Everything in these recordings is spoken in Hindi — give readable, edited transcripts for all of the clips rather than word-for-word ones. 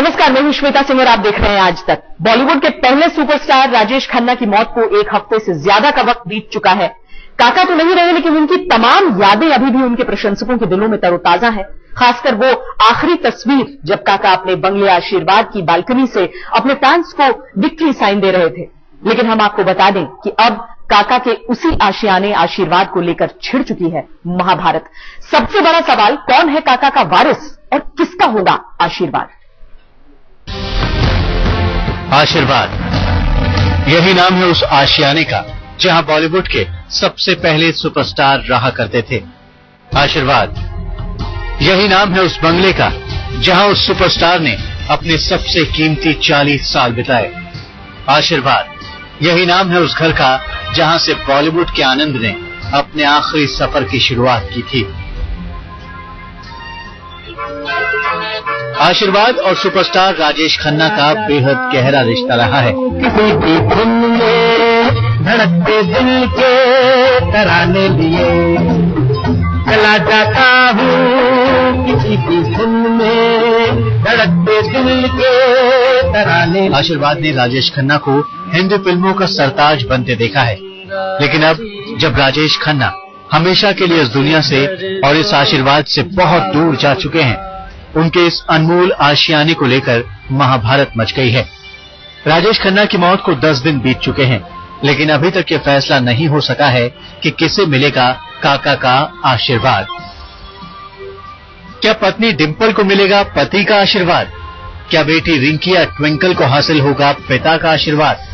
नमस्कार, मैं हूं श्वेता सिंह और आप देख रहे हैं आज तक। बॉलीवुड के पहले सुपरस्टार राजेश खन्ना की मौत को एक हफ्ते से ज्यादा का वक्त बीत चुका है। काका तो नहीं रहे, लेकिन उनकी तमाम यादें अभी भी उनके प्रशंसकों के दिलों में तरोताजा है। खासकर वो आखिरी तस्वीर जब काका अपने बंगले आशीर्वाद की बालकनी से अपने फैंस को विक्ट्री साइन दे रहे थे। लेकिन हम आपको बता दें कि अब काका के उसी आशियाने आशीर्वाद को लेकर छिड़ चुकी है महाभारत। सबसे बड़ा सवाल, कौन है काका का वारिस और किसका होगा आशीर्वाद? आशीर्वाद, यही नाम है उस आशियाने का जहां बॉलीवुड के सबसे पहले सुपरस्टार रहा करते थे। आशीर्वाद, यही नाम है उस बंगले का जहां उस सुपरस्टार ने अपने सबसे कीमती 40 साल बिताए। आशीर्वाद, यही नाम है उस घर का जहां से बॉलीवुड के आनंद ने अपने आखिरी सफर की शुरुआत की थी। आशीर्वाद और सुपरस्टार राजेश खन्ना का बेहद गहरा रिश्ता रहा है। किसी की धुन में धड़कते दिल के तराने लिए चला जाता हूँ, किसी की धुन में धड़कते दिल के तराने। आशीर्वाद ने राजेश खन्ना को हिंदी फिल्मों का सरताज बनते देखा है, लेकिन अब जब राजेश खन्ना हमेशा के लिए इस दुनिया से और इस आशीर्वाद से बहुत दूर जा चुके हैं, उनके इस अनमोल आशियाने को लेकर महाभारत मच गई है। राजेश खन्ना की मौत को 10 दिन बीत चुके हैं, लेकिन अभी तक ये फैसला नहीं हो सका है कि किसे मिलेगा काका का आशीर्वाद। क्या पत्नी डिंपल को मिलेगा पति का आशीर्वाद? क्या बेटी रिंकी या ट्विंकल को हासिल होगा पिता का आशीर्वाद?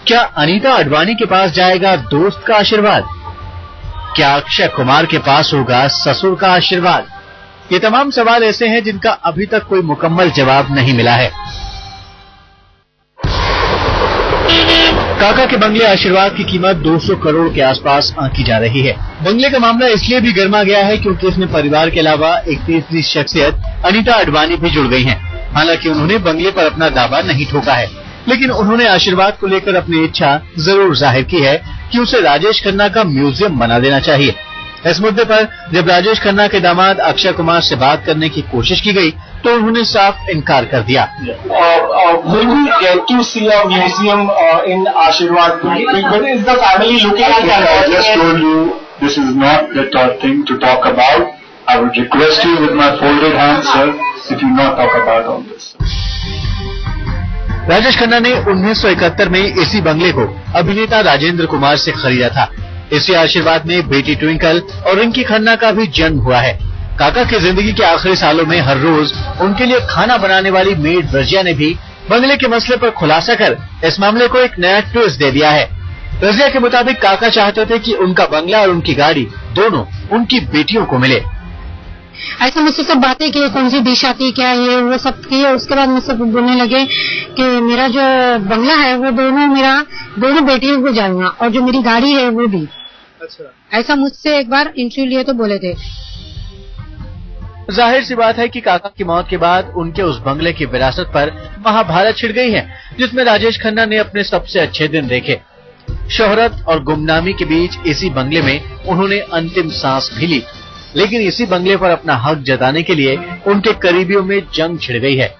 क्या अनीता आडवाणी के पास जाएगा दोस्त का आशीर्वाद? क्या अक्षय कुमार के पास होगा ससुर का आशीर्वाद? ये तमाम सवाल ऐसे हैं जिनका अभी तक कोई मुकम्मल जवाब नहीं मिला है। काका के बंगले आशीर्वाद की कीमत 200 करोड़ के आसपास आंकी जा रही है। बंगले का मामला इसलिए भी गर्मा गया है क्योंकि इसमें परिवार के अलावा एक तीसरी शख्सियत अनीता आडवाणी भी जुड़ गई हैं। हालांकि उन्होंने बंगले पर अपना दावा नहीं ठोका है, लेकिन उन्होंने आशीर्वाद को लेकर अपनी इच्छा जरूर जाहिर की है कि उसे राजेश खन्ना का म्यूजियम बना देना चाहिए। इस मुद्दे पर जब राजेश खन्ना के दामाद अक्षय कुमार से बात करने की कोशिश की गई तो उन्होंने साफ इनकार कर दिया। Will we get to see a museum in Ashirwad? Is the family looking at that? I just told you this is not the thing to talk about. I would request you with my folded hands, sir, if you not talk about all this. Rajesh Khanna ने 1971 में इसी बंगले को अभिनेता राजेंद्र कुमार से खरीदा था। इसी आशीर्वाद में बेटी ट्विंकल और रिंकी खन्ना का भी जन्म हुआ है। काका की जिंदगी के आखिरी सालों में हर रोज उनके लिए खाना बनाने वाली मेड रजिया ने भी बंगले के मसले पर खुलासा कर इस मामले को एक नया ट्विस्ट दे दिया है। रजिया के मुताबिक काका चाहते थे कि उनका बंगला और उनकी गाड़ी दोनों उनकी बेटियों को मिले। ऐसा मुझसे सब बातें की, कौन सी दिशा आती, क्या ये वो सब की। उसके बाद मुझसे बोलने लगे कि मेरा जो बंगला है वो दोनों बेटियों को जाऊंगा और जो मेरी गाड़ी है वो भी। अच्छा, ऐसा मुझसे एक बार इंटरव्यू लिए तो बोले थे। जाहिर सी बात है कि काका की मौत के बाद उनके उस बंगले की विरासत पर महाभारत छिड़ गई है, जिसमें राजेश खन्ना ने अपने सबसे अच्छे दिन देखे। शोहरत और गुमनामी के बीच इसी बंगले में उन्होंने अंतिम सांस भी ली, लेकिन इसी बंगले पर अपना हक जताने के लिए उनके करीबियों में जंग छिड़ गई है।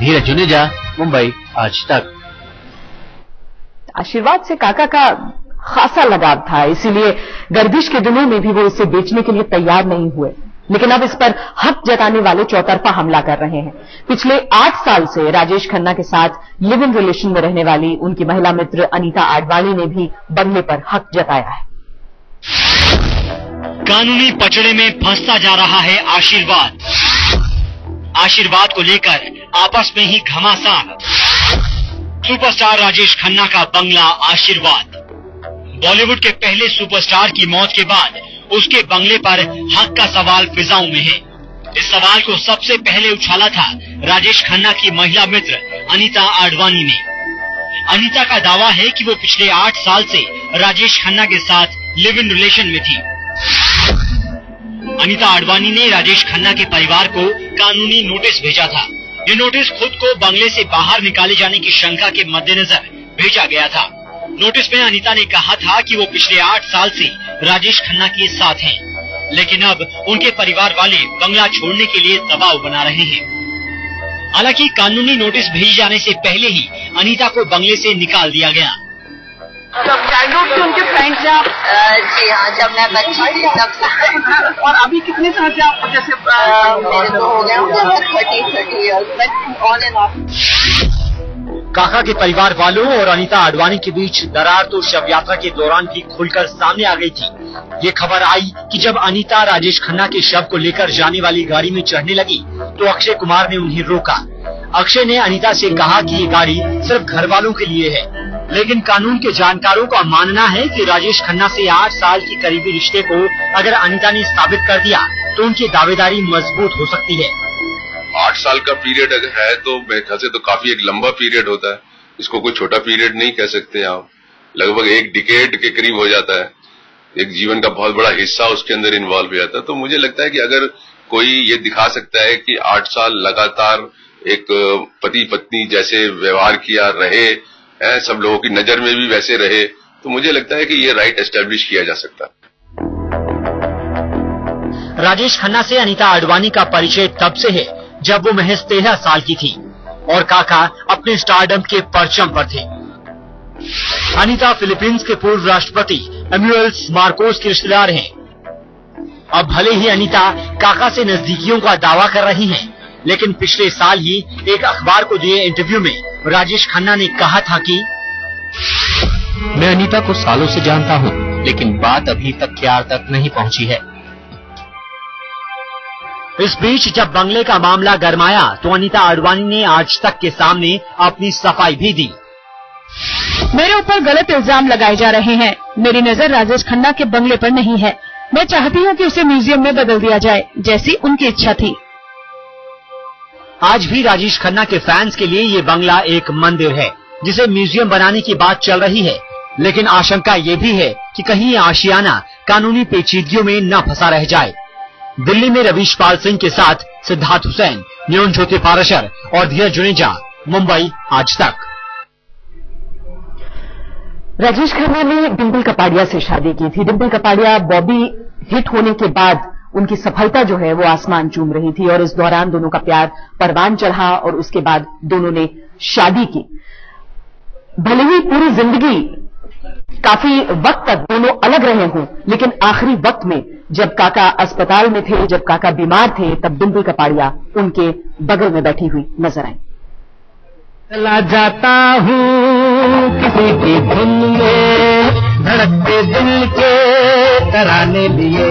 धीरज जुनेजा, मुंबई, आज तक। आशीर्वाद से काका का खासा लगाव था, इसीलिए गर्दिश के दिनों में भी वो इसे बेचने के लिए तैयार नहीं हुए। लेकिन अब इस पर हक जताने वाले चौतरफा हमला कर रहे हैं। पिछले 8 साल से राजेश खन्ना के साथ लिव इन रिलेशन में रहने वाली उनकी महिला मित्र अनीता आडवाणी ने भी बंगले पर हक जताया है। कानूनी पचड़े में फंसता जा रहा है आशीर्वाद। आशीर्वाद को लेकर आपस में ही घमासान। सुपरस्टार राजेश खन्ना का बंगला आशीर्वाद। बॉलीवुड के पहले सुपरस्टार की मौत के बाद उसके बंगले पर हक का सवाल फिजाओं में है। इस सवाल को सबसे पहले उछाला था राजेश खन्ना की महिला मित्र अनीता आडवाणी ने। अनीता का दावा है कि वो पिछले 8 साल से राजेश खन्ना के साथ लिव इन रिलेशन में थी। अनीता आडवाणी ने राजेश खन्ना के परिवार को कानूनी नोटिस भेजा था। ये नोटिस खुद को बंगले से बाहर निकाले जाने की शंका के मद्देनजर भेजा गया था। नोटिस में अनीता ने कहा था कि वो पिछले 8 साल से राजेश खन्ना के साथ हैं, लेकिन अब उनके परिवार वाले बंगला छोड़ने के लिए दबाव बना रहे हैं। हालांकि कानूनी नोटिस भेजे जाने से पहले ही अनीता को बंगले से निकाल दिया गया। जब चाइल्डहुड से उनके फ्रेंड्स हैं आप? जी हाँ, जब मैं बच्ची थी तब से। और अभी कितने साल से आप जैसे? मेरे तो हो गए होंगे 30 years, but on end of. काका के परिवार वालों और अनीता आडवाणी के बीच दरार तो शव यात्रा के दौरान भी खुलकर सामने आ गई थी। ये खबर आई कि जब अनीता राजेश खन्ना के शव को लेकर जाने वाली गाड़ी में चढ़ने लगी तो अक्षय कुमार ने उन्हें रोका। अक्षय ने अनीता से कहा कि ये गाड़ी सिर्फ घर वालों के लिए है, लेकिन कानून के जानकारों का मानना है कि राजेश खन्ना से 8 साल की करीबी रिश्ते को अगर अनीता ने साबित कर दिया तो उनकी दावेदारी मजबूत हो सकती है। 8 साल का पीरियड अगर है तो मेरे ख्याल से तो काफी एक लंबा पीरियड होता है। इसको कोई छोटा पीरियड नहीं कह सकते आप। लगभग 1 डिकेड के करीब हो जाता है। एक जीवन का बहुत बड़ा हिस्सा उसके अंदर इन्वॉल्व हो जाता है। तो मुझे लगता है कि अगर कोई ये दिखा सकता है कि 8 साल लगातार एक पति पत्नी जैसे व्यवहार किया रहे, सब लोगों की नजर में भी वैसे रहे, तो मुझे लगता है कि ये राइट एस्टेब्लिश किया जा सकता है। राजेश खन्ना से अनीता आडवाणी का परिचय तब से है जब वो महज 13 साल की थी और काका अपने स्टारडम के परचम पर थे। अनीता फिलीपींस के पूर्व राष्ट्रपति एम्यूएल मार्कोस की रिश्तेदार हैं। अब भले ही अनीता काका से नजदीकियों का दावा कर रही हैं, लेकिन पिछले साल ही एक अखबार को दिए इंटरव्यू में राजेश खन्ना ने कहा था कि मैं अनीता को सालों से जानता हूं, लेकिन बात अभी तक क्यार तक नहीं पहुंची है। इस बीच जब बंगले का मामला गरमाया तो अनीता आडवाणी ने आज तक के सामने अपनी सफाई भी दी। मेरे ऊपर गलत इल्जाम लगाए जा रहे हैं। मेरी नजर राजेश खन्ना के बंगले पर नहीं है। मैं चाहती हूं कि उसे म्यूजियम में बदल दिया जाए, जैसी उनकी इच्छा थी। आज भी राजेश खन्ना के फैंस के लिए ये बंगला एक मंदिर है जिसे म्यूजियम बनाने की बात चल रही है, लेकिन आशंका ये भी है कि कहीं ये आशियाना कानूनी पेचीदगियों में न फंसा रह जाए। दिल्ली में रवीश पाल सिंह के साथ सिद्धार्थ हुसैन, न्योन ज्योति पाराशर और धीरज जुनेजा, मुंबई आज तक। राजेश खन्ना ने डिम्पल कपाड़िया से शादी की थी। डिम्पल कपाड़िया बॉबी हिट होने के बाद उनकी सफलता जो है वो आसमान चूम रही थी और इस दौरान दोनों का प्यार परवान चढ़ा और उसके बाद दोनों ने शादी की। भले ही पूरी जिंदगी काफी वक्त तक दोनों अलग रहे हों, लेकिन आखिरी वक्त में जब काका अस्पताल में थे, जब काका बीमार थे, तब डिम्पल कपाड़िया उनके बगल में बैठी हुई नजर आई। चला जाता हूँ किसी की धुन में, धड़कते दिल के तराने लिए।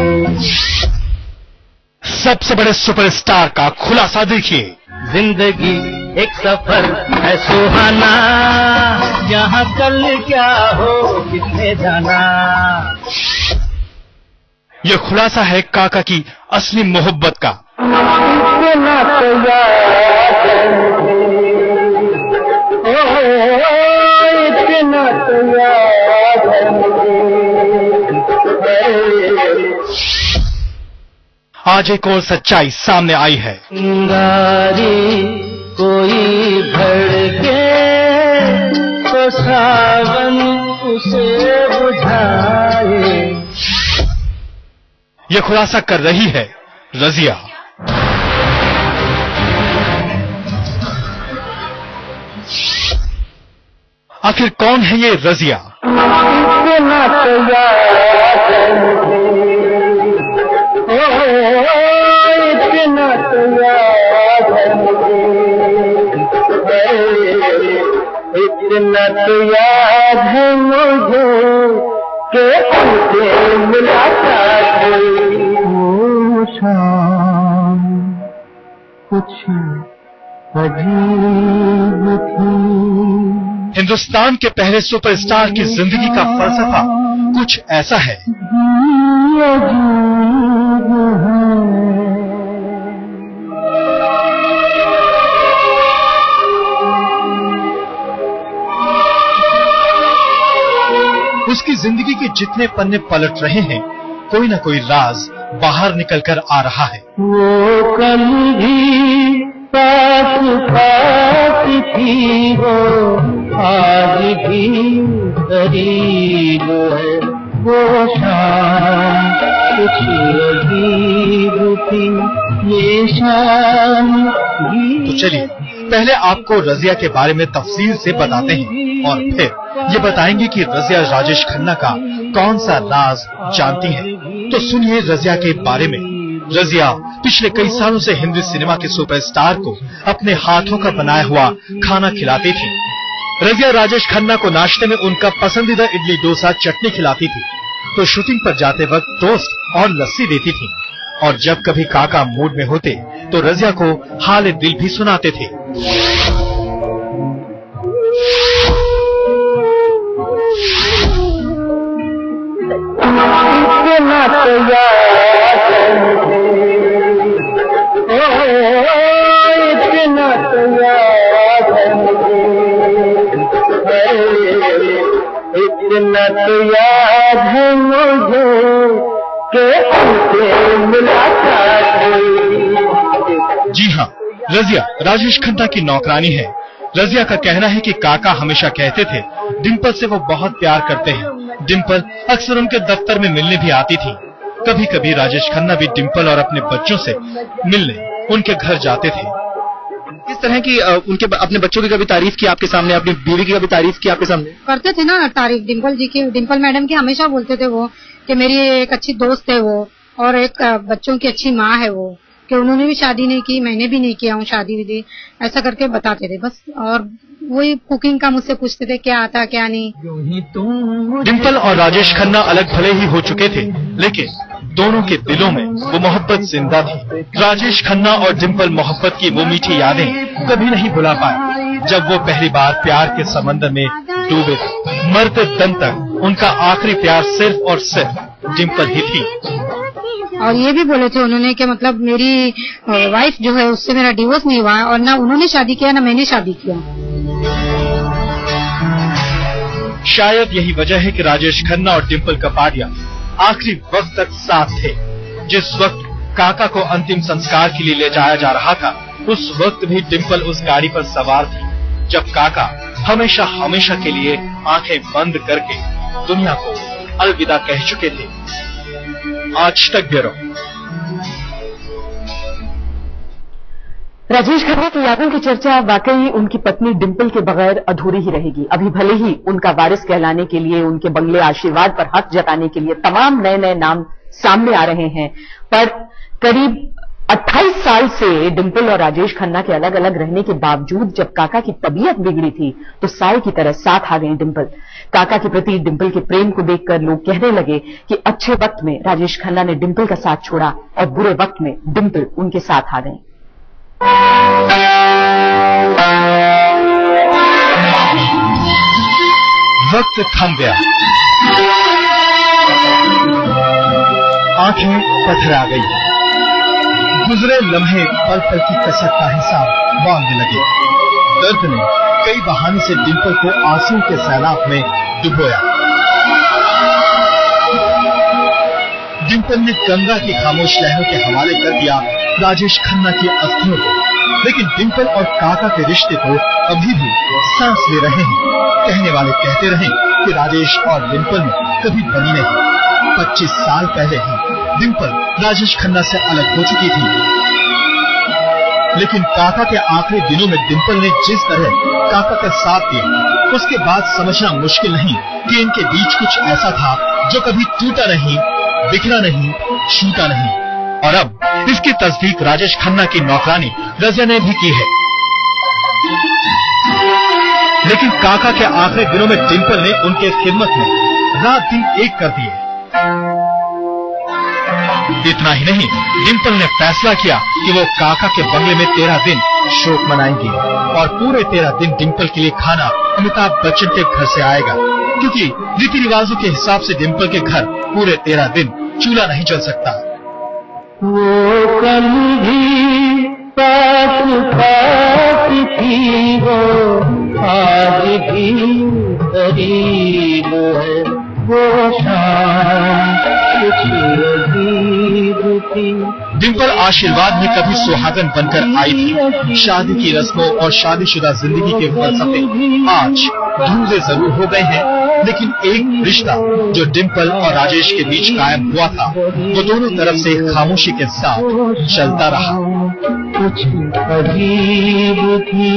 सबसे बड़े सुपरस्टार का खुलासा देखिए। जिंदगी एक सफर है सुहाना, यहाँ कल क्या हो किसने जाना। यह खुलासा है काका की असली मोहब्बत का। इतना तो याद आज एक और सच्चाई सामने आई है। चिंगारी कोई भड़के तो सावन उसे बुझाए। यह खुलासा कर रही है रजिया। आखिर कौन है ये रजिया? इतना तो याद है मुझे कि उनसे मुलाकात हुई वो शाम कुछ अजीब थी। हिंदुस्तान के पहले सुपरस्टार की जिंदगी का फलसफा कुछ ऐसा है। उसकी जिंदगी के जितने पन्ने पलट रहे हैं, कोई ना कोई राज बाहर निकलकर आ रहा है। वो कल भी पास पास थी, वो आज भी करीब है। वो शाम कुछ अजीब थी, ये शाम तो चलिए पहले आपको रजिया के बारे में तफसील से बताते हैं और फिर ये बताएंगे कि रजिया राजेश खन्ना का कौन सा राज जानती हैं। तो सुनिए रजिया के बारे में। रजिया पिछले कई सालों से हिंदी सिनेमा के सुपरस्टार को अपने हाथों का बनाया हुआ खाना खिलाती थी। रजिया राजेश खन्ना को नाश्ते में उनका पसंदीदा इडली डोसा चटनी खिलाती थी, तो शूटिंग पर जाते वक्त टोस्ट और लस्सी देती थी। और जब कभी काका मूड में होते तो रजिया को हाल दिल भी सुनाते थे। इतना तो याद है मुझे कि उनसे मुलाकात हुई। जी हाँ, रजिया राजेश खन्ना की नौकरानी है। रजिया का कहना है कि काका हमेशा कहते थे डिम्पल से वो बहुत प्यार करते हैं। डिम्पल अक्सर उनके दफ्तर में मिलने भी आती थी। कभी कभी राजेश खन्ना भी डिम्पल और अपने बच्चों से मिलने उनके घर जाते थे। किस तरह की उनके अपने बच्चों की कभी तारीफ की आपके सामने, अपनी बीवी की कभी तारीफ की आपके सामने? करते थे ना तारीफ डिम्पल जी की, डिम्पल मैडम की हमेशा बोलते थे वो कि मेरी एक अच्छी दोस्त है वो और एक बच्चों की अच्छी माँ है वो, कि उन्होंने भी शादी नहीं की, मैंने भी नहीं किया हूँ शादी विधि, ऐसा करके बताते थे बस। और वही कुकिंग का मुझसे पूछते थे क्या आता क्या नहीं। डिम्पल और राजेश खन्ना अलग भले ही हो चुके थे, लेकिन दोनों के दिलों में वो मोहब्बत जिंदा थी। राजेश खन्ना और डिम्पल मोहब्बत की वो मीठी यादें कभी नहीं भुला पाए जब वो पहली बार प्यार के समंदर में डूबे थे। मरते दम तक उनका आखिरी प्यार सिर्फ और सिर्फ डिम्पल ही थी। और ये भी बोले थे उन्होंने कि मतलब मेरी वाइफ जो है उससे मेरा डिवोर्स नहीं हुआ और ना उन्होंने शादी किया ना मैंने शादी किया। शायद यही वजह है कि राजेश खन्ना और डिम्पल कपाड़िया आखिरी वक्त तक साथ थे। जिस वक्त काका को अंतिम संस्कार के लिए ले जाया जा रहा था, उस वक्त भी डिम्पल उस गाड़ी पर सवार थी जब काका हमेशा हमेशा के लिए आंखें बंद करके दुनिया को अलविदा कह चुके थे। आज तक ब्यूरो। राजेश खन्ना की यादों की चर्चा वाकई उनकी पत्नी डिम्पल के बगैर अधूरी ही रहेगी। अभी भले ही उनका वारिस कहलाने के लिए, उनके बंगले आशीर्वाद पर हक जताने के लिए तमाम नए नए नाम सामने आ रहे हैं, पर करीब 28 साल से डिम्पल और राजेश खन्ना के अलग अलग रहने के बावजूद जब काका की तबीयत बिगड़ी थी तो साय की तरह साथ आ गई डिम्पल। काका के प्रति डिम्पल के प्रेम को देखकर लोग कहने लगे कि अच्छे वक्त में राजेश खन्ना ने डिम्पल का साथ छोड़ा और बुरे वक्त में डिम्पल उनके साथ आ गई। वक्त थम गया, आंखें पथरा गई, गुजरे लम्हे पल पल की कसरत का हिसाब बांधने लगे। दर्द ने कई बहाने से डिम्पल को आंसू के सैलाब में डुबोया। डिम्पल ने गंगा की खामोश लहरों के हवाले कर दिया राजेश खन्ना की अस्थियों को, लेकिन डिम्पल और काका के रिश्ते तो अभी भी सांस ले रहे हैं। कहने वाले कहते रहे कि राजेश और डिम्पल में कभी बनी नहीं। 25 साल पहले ही डिम्पल राजेश खन्ना से अलग हो चुकी थी, लेकिन काका के आखिरी दिनों में डिम्पल ने जिस तरह काका का साथ दिया, उसके बाद समझना मुश्किल नहीं कि इनके बीच कुछ ऐसा था जो कभी टूटा नहीं, बिखरा नहीं, छूटा नहीं। और अब इसकी तस्दीक राजेश खन्ना की नौकरानी रजिया ने भी की है। लेकिन काका के आखिरी दिनों में डिम्पल ने उनके खिदमत में रात दिन एक कर दिए। इतना ही नहीं, डिम्पल ने फैसला किया कि वो काका के बंगले में 13 दिन शोक मनाएंगी और पूरे 13 दिन डिम्पल के लिए खाना अमिताभ बच्चन के घर से आएगा, क्योंकि रीति रिवाजों के हिसाब से डिम्पल के घर पूरे 13 दिन चूल्हा नहीं जल सकता। वो कल भी पास पास थी, वो आज भी करीब है, वो शाम डिंपल आशीर्वाद में कभी सुहागन बनकर आई थी। शादी की रस्मों और शादीशुदा जिंदगी के फलसफे आज धुंधले जरूर हो गए हैं, लेकिन एक रिश्ता जो डिंपल और राजेश के बीच कायम हुआ था वो दोनों तरफ से खामोशी के साथ चलता रहा। कुछ अजीब थी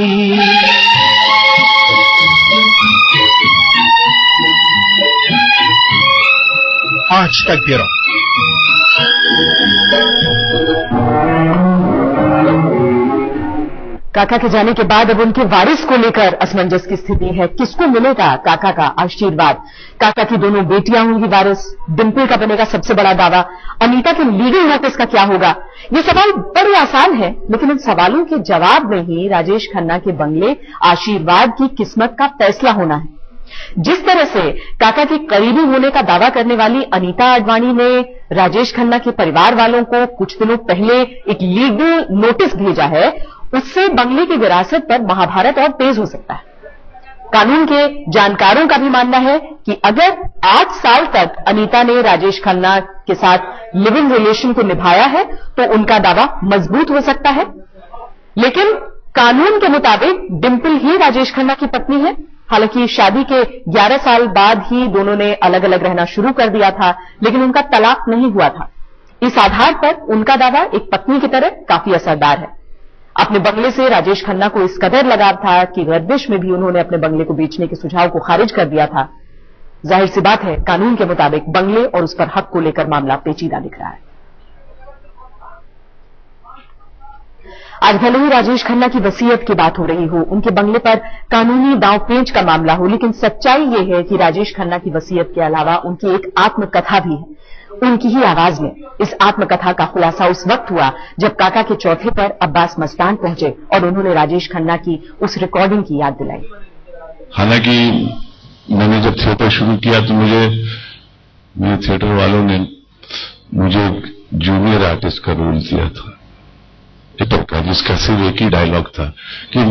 आज तक ब्यूरो। काका के जाने के बाद अब उनके वारिस को लेकर असमंजस की स्थिति है। किसको मिलेगा काका का आशीर्वाद? काका की दोनों बेटियां होंगी वारिस। डिंपल का बनेगा सबसे बड़ा दावा। अनीता के लीगल नोटिस का क्या होगा? ये सवाल बड़े आसान है, लेकिन इन सवालों के जवाब में ही राजेश खन्ना के बंगले आशीर्वाद की किस्मत का फैसला होना है। जिस तरह से काका के करीबी होने का दावा करने वाली अनीता आडवाणी ने राजेश खन्ना के परिवार वालों को कुछ दिनों पहले एक लीगल नोटिस भेजा है, उससे बंगले की विरासत पर महाभारत और तेज हो सकता है। कानून के जानकारों का भी मानना है कि अगर 8 साल तक अनीता ने राजेश खन्ना के साथ लिविंग रिलेशन को निभाया है तो उनका दावा मजबूत हो सकता है। लेकिन कानून के मुताबिक डिंपल ही राजेश खन्ना की पत्नी है। हालांकि शादी के 11 साल बाद ही दोनों ने अलग अलग रहना शुरू कर दिया था, लेकिन उनका तलाक नहीं हुआ था। इस आधार पर उनका दावा एक पत्नी की तरह काफी असरदार है। अपने बंगले से राजेश खन्ना को इस कदर लगाव था कि गर्दिश में भी उन्होंने अपने बंगले को बेचने के सुझाव को खारिज कर दिया था। जाहिर सी बात है, कानून के मुताबिक बंगले और उस पर हक को लेकर मामला पेचीदा दिख रहा है। आज भले ही राजेश खन्ना की वसीयत की बात हो रही हो, उनके बंगले पर कानूनी दांवपेंच का मामला हो, लेकिन सच्चाई यह है कि राजेश खन्ना की वसीयत के अलावा उनकी एक आत्मकथा भी है। उनकी ही आवाज में इस आत्मकथा का खुलासा उस वक्त हुआ जब काका के चौथे पर अब्बास मस्तान पहुंचे और उन्होंने राजेश खन्ना की उस रिकॉर्डिंग की याद दिलाई। हालांकि मैंने जब थिएटर शुरू किया तो मेरे थिएटर वालों ने मुझे जूनियर आर्टिस्ट का रोल दिया था, का जिसका सिर्फ एक ही डायलॉग था कि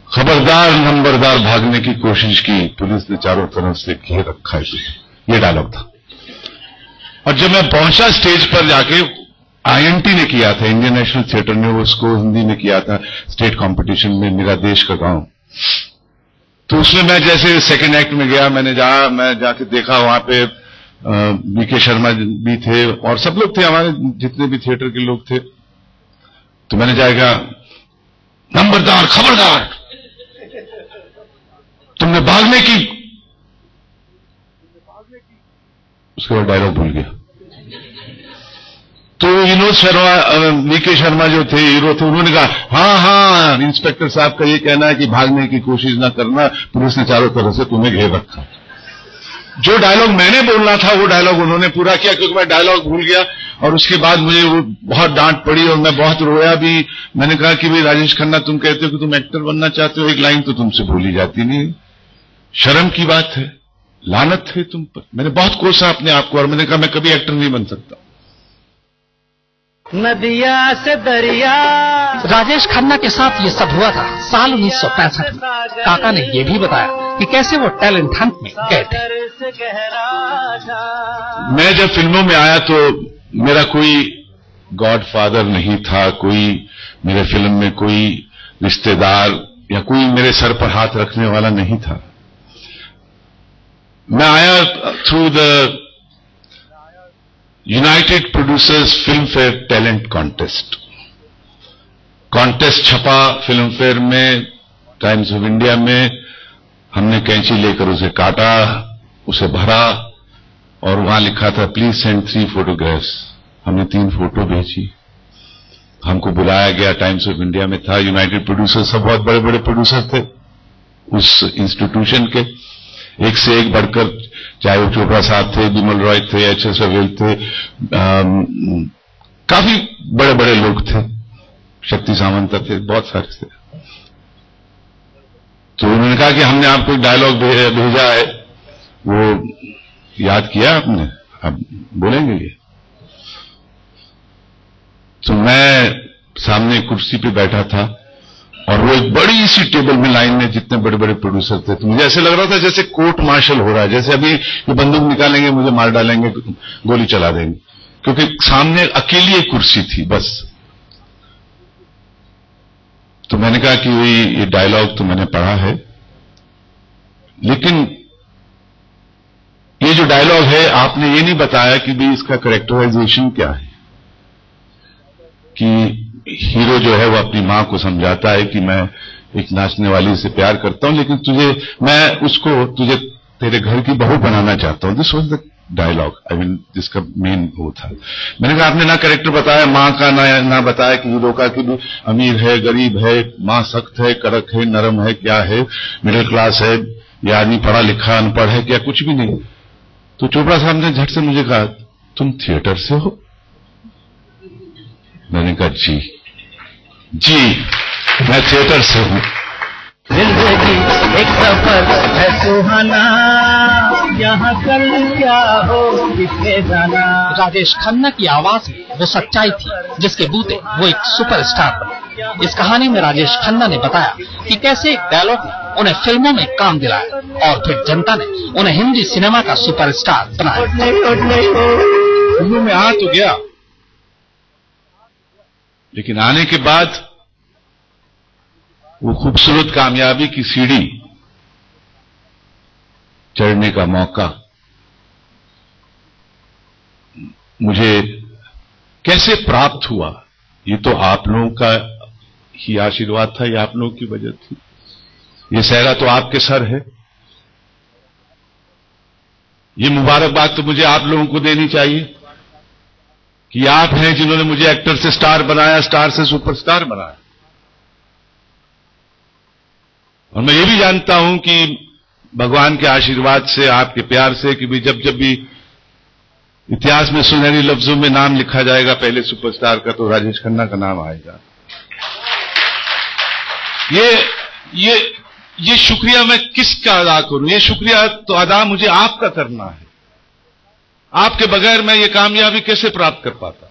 खबरदार नंबरदार भागने की कोशिश की, पुलिस ने चारों तरफ से घेर रखा है। ये डायलॉग था। और जब मैं पहुंचा स्टेज पर जाके, आईएनटी ने किया था, इंडियन नेशनल थिएटर ने उसको हिंदी में किया था स्टेट कंपटीशन में, मेरा देश का गांव। तो उसमें मैं जैसे सेकंड एक्ट में गया, मैं जाके देखा, वहां पे बीके शर्मा भी थे और सब लोग थे, हमारे जितने भी थिएटर के लोग थे। तो मैंने जाएगा, नंबरदार खबरदार, तुमने भागने की। उसके बाद डायलॉग भूल गया। तो विनोद शर्मा, बीके शर्मा जो थे, हीरो थे, उन्होंने कहा हाँ, इंस्पेक्टर साहब का ये कहना है कि भागने की कोशिश ना करना, पुलिस ने चारों तरफ से तुम्हें घेर रखा। जो डायलॉग मैंने बोलना था वो डायलॉग उन्होंने पूरा किया, क्योंकि मैं डायलॉग भूल गया। और उसके बाद मुझे वो बहुत डांट पड़ी और मैं बहुत रोया भी। मैंने कहा कि भाई राजेश खन्ना, तुम कहते हो कि तुम एक्टर बनना चाहते हो, एक लाइन तो तुमसे भूली जाती नहीं, शर्म की बात है, लानत है तुम पर। मैंने बहुत कोसा अपने आप को और मैंने कहा मैं कभी एक्टर नहीं बन सकता। नदिया से दरिया। राजेश खन्ना के साथ ये सब हुआ था साल 1965 में। काका ने ये भी बताया कि कैसे वो टैलेंट हंट में गए थे। मैं जब फिल्मों में आया तो मेरा कोई गॉडफादर नहीं था, कोई मेरे फिल्म में कोई रिश्तेदार या कोई मेरे सर पर हाथ रखने वाला नहीं था। मैं आया through the United producers film fair talent contest छपा फिल्म फेयर में, टाइम्स ऑफ इंडिया में। हमने कैंची लेकर उसे काटा, उसे भरा और वहां लिखा था प्लीज सेंड 3 फोटोग्राफ्स। हमने 3 फोटो भेजी, हमको बुलाया गया, टाइम्स ऑफ इंडिया में था। यूनाइटेड प्रोड्यूसर सब बहुत बड़े बड़े प्रोड्यूसर थे उस इंस्टीट्यूशन के, एक से एक बढ़कर, चाहे वो चोपड़ा साहब थे, बिमल रॉय थे, एच.एस. रवेल थे, काफी बड़े बड़े लोग थे, शक्ति सामंत थे, बहुत सारे थे। तो उन्होंने कहा कि हमने आपको डायलॉग भेजा है, वो याद किया आपने, आप बोलेंगे ये? तो मैं सामने कुर्सी पे बैठा था और वो एक बड़ी सी टेबल में लाइन में जितने बड़े बड़े प्रोड्यूसर थे, तो मुझे ऐसे लग रहा था जैसे कोर्ट मार्शल हो रहा है, जैसे अभी ये बंदूक निकालेंगे, मुझे मार डालेंगे, गोली चला देंगे, क्योंकि सामने अकेली एक कुर्सी थी बस। तो मैंने कहा कि ये डायलॉग तो मैंने पढ़ा है, लेकिन ये जो डायलॉग है आपने ये नहीं बताया कि भी इसका कैरेक्टराइजेशन क्या है, कि हीरो जो है वो अपनी मां को समझाता है कि मैं एक नाचने वाली से प्यार करता हूं, लेकिन मैं उसको तुझे तेरे घर की बहू बनाना चाहता हूं। This was the dialogue, I mean जिसका मेन वो था। मैंने कहा आपने ना कैरेक्टर बताया मां का, ना बताया कि हीरो का, कि अमीर है, गरीब है, मां सख्त है, कड़क है, नरम है, क्या है, मिडिल क्लास है, या आदमी पढ़ा लिखा अनपढ़ है, क्या कुछ भी नहीं। तो चोपड़ा साहब ने झट से मुझे कहा तुम थिएटर से हो? मैंने कहा जी मैं थिएटर से हूं। जिंदगी एक सफर है सुहाना, यहाँ कल क्या हो किसने जाना। राजेश खन्ना की आवाज में वो सच्चाई थी जिसके बूते वो एक सुपरस्टार बने। इस कहानी में राजेश खन्ना ने बताया कि कैसे एक डायलॉग ने उन्हें फिल्मों में काम दिलाया और फिर जनता ने उन्हें हिंदी सिनेमा का सुपरस्टार बनाया। फिल्मों में आ तो गया, लेकिन आने के बाद वो खूबसूरत कामयाबी की सीढ़ी चढ़ने का मौका मुझे कैसे प्राप्त हुआ, ये तो आप लोगों का ही आशीर्वाद था, ये आप लोगों की वजह थी। ये सहरा तो आपके सर है, ये मुबारकबाद तो मुझे आप लोगों को देनी चाहिए कि आप हैं जिन्होंने मुझे एक्टर से स्टार बनाया, स्टार से सुपरस्टार बनाया। और मैं ये भी जानता हूं कि भगवान के आशीर्वाद से, आपके प्यार से, कि जब भी इतिहास में सुनहरी लफ्जों में नाम लिखा जाएगा पहले सुपरस्टार का, तो राजेश खन्ना का नाम आएगा। ये शुक्रिया मैं किसका अदा करूं? ये शुक्रिया तो अदा मुझे आपका करना है। आपके बगैर मैं ये कामयाबी कैसे प्राप्त कर पाता?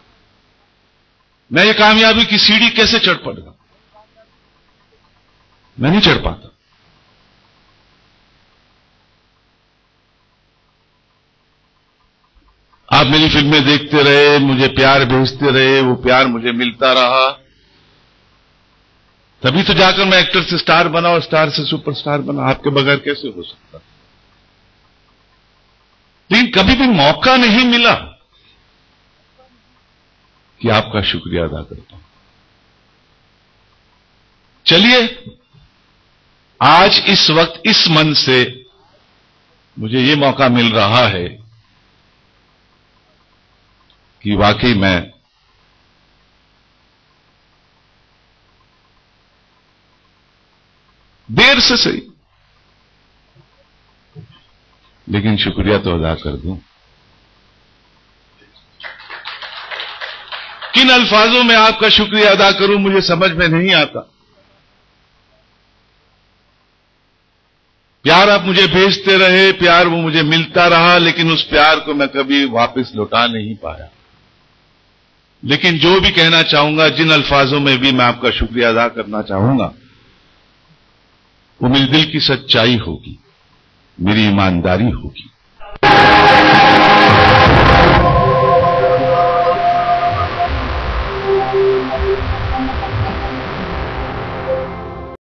मैं ये कामयाबी की सीढ़ी कैसे चढ़ पड़ता? मैं नहीं चढ़ पाता। आप मेरी फिल्में देखते रहे, मुझे प्यार भेजते रहे, वो प्यार मुझे मिलता रहा, तभी तो जाकर मैं एक्टर से स्टार बना और स्टार से सुपरस्टार बना। आपके बगैर कैसे हो सकता? लेकिन कभी भी मौका नहीं मिला कि आपका शुक्रिया अदा कर पाऊं। चलिए, आज इस वक्त इस मन से मुझे ये मौका मिल रहा है कि वाकई मैं देर से सही, लेकिन शुक्रिया तो अदा कर दूं। किन अल्फाजों में आपका शुक्रिया अदा करूं मुझे समझ में नहीं आता। प्यार आप मुझे भेजते रहे, प्यार वो मुझे मिलता रहा, लेकिन उस प्यार को मैं कभी वापस लौटा नहीं पाया। लेकिन जो भी कहना चाहूंगा, जिन अल्फाजों में भी मैं आपका शुक्रिया अदा करना चाहूंगा, वो मेरे दिल की सच्चाई होगी, मेरी ईमानदारी होगी।